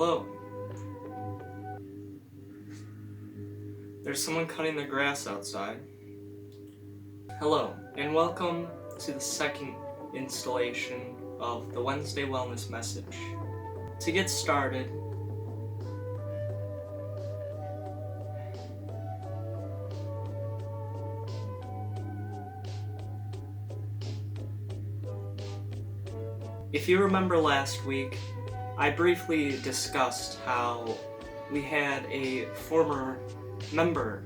Hello. There's someone cutting the grass outside. Hello, and welcome to the second installation of the Wednesday Wellness Message. To get started, if you remember last week, I briefly discussed how we had a former member,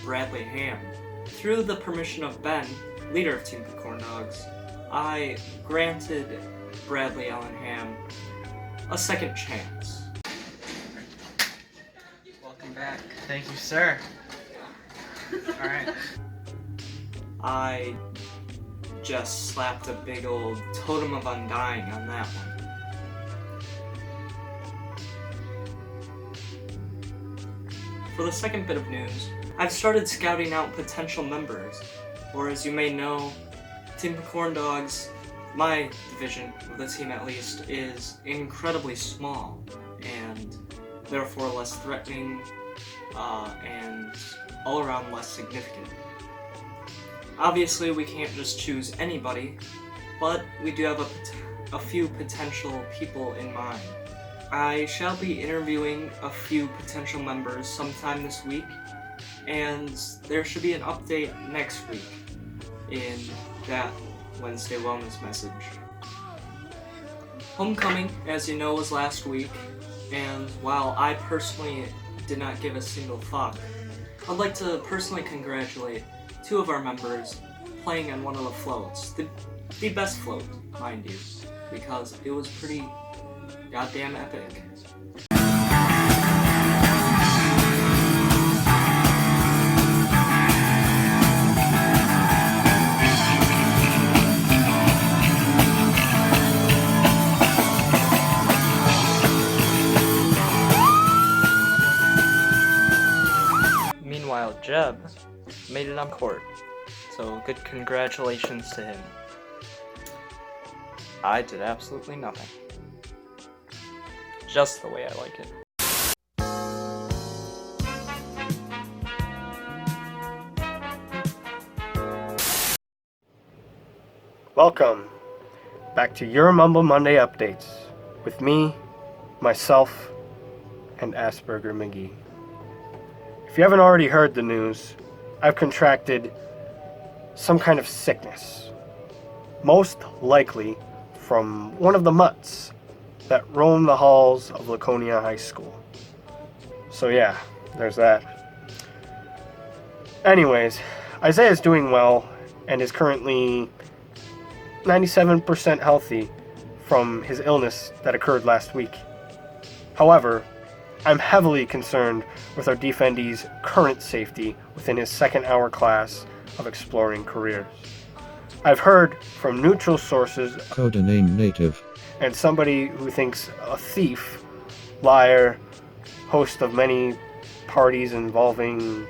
Bradley Ham. Through the permission of Ben, leader of Team Corn Dogs, I granted Bradley Allen Ham a second chance. Welcome back. Thank you, sir. Alright. I just slapped a big old totem of undying on that one. For the second bit of news, I've started scouting out potential members, or as you may know, Team Corn Dogs, my division of the team at least, is incredibly small, and therefore less threatening, and all around less significant. Obviously, we can't just choose anybody, but we do have a few potential people in mind. I shall be interviewing a few potential members sometime this week, and there should be an update next week in that Wednesday Wellness Message. Homecoming, as you know, was last week, and while I personally did not give a single fuck, I'd like to personally congratulate two of our members playing on one of the floats. The best float, mind you, because it was pretty goddamn epic. Meanwhile, Jeb made it on court, so good congratulations to him. I did absolutely nothing. Just the way I like it. Welcome back to your Mumble Monday updates with me, myself, and Asperger McGee. If you haven't already heard the news, I've contracted some kind of sickness, most likely from one of the mutts that roam the halls of Laconia High School. So yeah, there's that. Anyways, Isaiah's doing well and is currently 97% healthy from his illness that occurred last week. However, I'm heavily concerned with our defendee's current safety within his second hour class of exploring careers. I've heard from neutral sources, codename Native, and somebody who thinks a thief, liar, host of many parties involving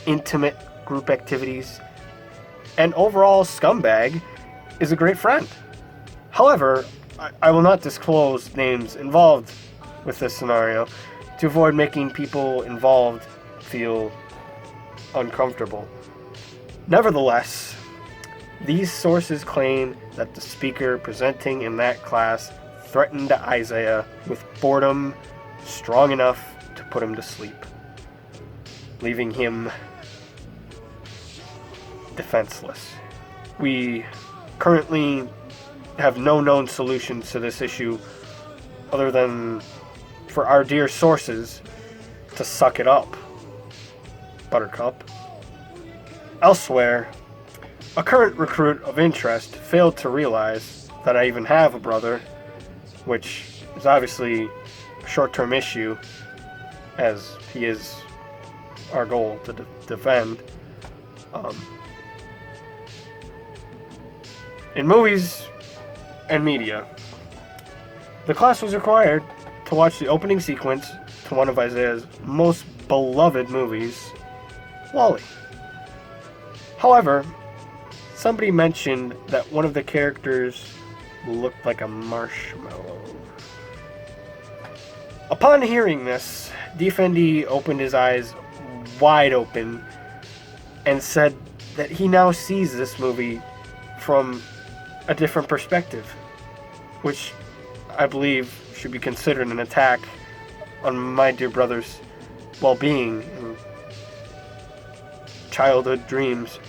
intimate group activities, and overall scumbag is a great friend. However, I will not disclose names involved with this scenario to avoid making people involved feel uncomfortable. Nevertheless, these sources claim that the speaker presenting in that class threatened Isaiah with boredom strong enough to put him to sleep, leaving him defenseless. We currently have no known solutions to this issue other than for our dear sources to suck it up, Buttercup. Elsewhere, a current recruit of interest failed to realize that I even have a brother, which is obviously a short-term issue, as he is our goal to defend. In movies and media, the class was required to watch the opening sequence to one of Isaiah's most beloved movies, WALL-E. However, somebody mentioned that one of the characters looked like a marshmallow. Upon hearing this, Defendi opened his eyes wide open and said that he now sees this movie from a different perspective, which I believe should be considered an attack on my dear brother's well-being and childhood dreams.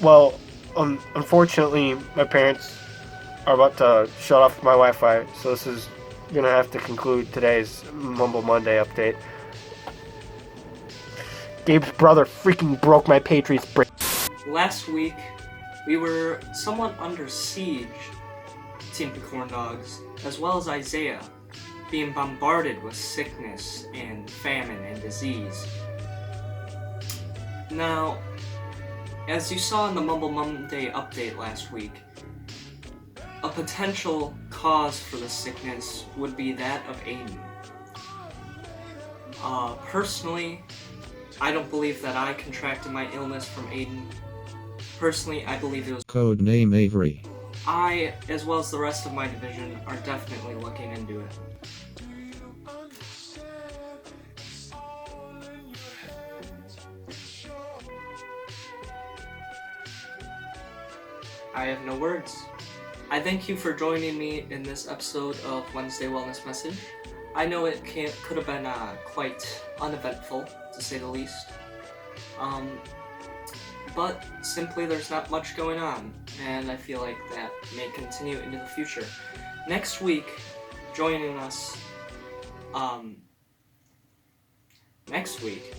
Well, unfortunately, my parents are about to shut off my Wi-Fi, so this is gonna have to conclude today's Mumble Monday update. Gabe's brother freaking broke my Patriots brain. Last week, we were somewhat under siege, Team the Corn Dogs, as well as Isaiah, being bombarded with sickness and famine and disease. Now, as you saw in the Mumble Monday update last week, a potential cause for the sickness would be that of Aiden. Personally, I don't believe that I contracted my illness from Aiden. Personally, I believe it was Codename Avery. I, as well as the rest of my division, are definitely looking into it. I have no words. I thank you for joining me in this episode of Wednesday Wellness Message. I know it could have been quite uneventful, to say the least. But simply there's not much going on, and I feel like that may continue into the future. Next week, joining us, next week,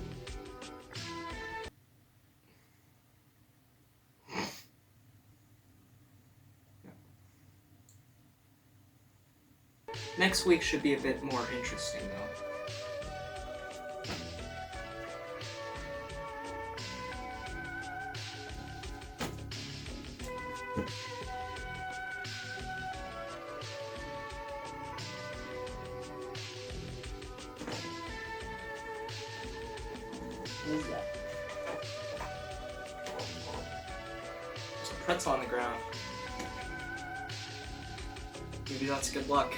should be a bit more interesting, though. What is that? There's a pretzel on the ground. Maybe that's good luck.